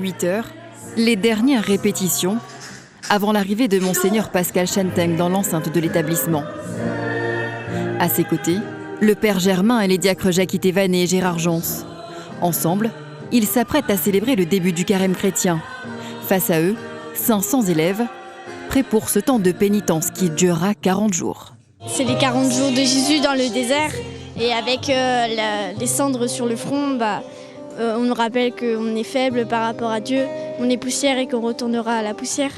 8 heures, les dernières répétitions avant l'arrivée de Monseigneur Pascal Chenteng dans l'enceinte de l'établissement. À ses côtés, le père Germain et les diacres Jacques Thévanet et Gérard Jons. Ensemble, ils s'apprêtent à célébrer le début du carême chrétien. Face à eux, 500 élèves, prêts pour ce temps de pénitence qui durera 40 jours. C'est les 40 jours de Jésus dans le désert. Et avec les cendres sur le front, on nous rappelle qu'on est faible par rapport à Dieu, on est poussière et qu'on retournera à la poussière.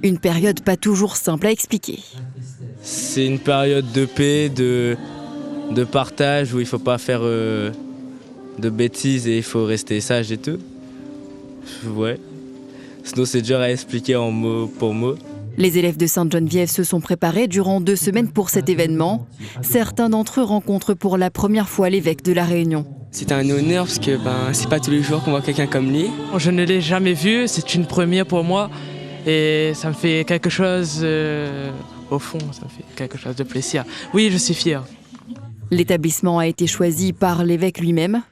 Une période pas toujours simple à expliquer. C'est une période de paix, de partage où il ne faut pas faire de bêtises et il faut rester sage et tout. Ouais. Sinon c'est dur à expliquer en mot pour mot. Les élèves de Sainte-Geneviève se sont préparés durant 2 semaines pour cet événement. Certains d'entre eux rencontrent pour la première fois l'évêque de La Réunion. C'est un honneur parce que c'est pas tous les jours qu'on voit quelqu'un comme lui. Je ne l'ai jamais vu, c'est une première pour moi et ça me fait quelque chose, au fond, ça me fait quelque chose de plaisir. Oui, je suis fier. L'établissement a été choisi par l'évêque lui-même,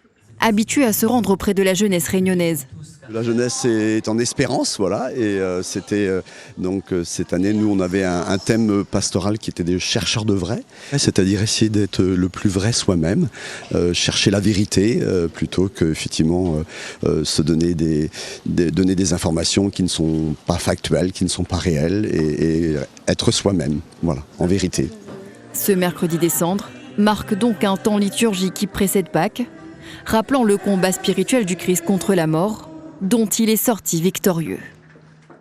habitué à se rendre auprès de la jeunesse réunionnaise. La jeunesse est en espérance, voilà, et c'était donc cette année, nous on avait un thème pastoral qui était des chercheurs de vrai, c'est-à-dire essayer d'être le plus vrai soi-même, chercher la vérité plutôt que effectivement se donner des informations qui ne sont pas factuelles, qui ne sont pas réelles, et être soi-même, voilà, en vérité. Ce mercredi des Cendres marque donc un temps liturgique qui précède Pâques, rappelant le combat spirituel du Christ contre la mort, dont il est sorti victorieux.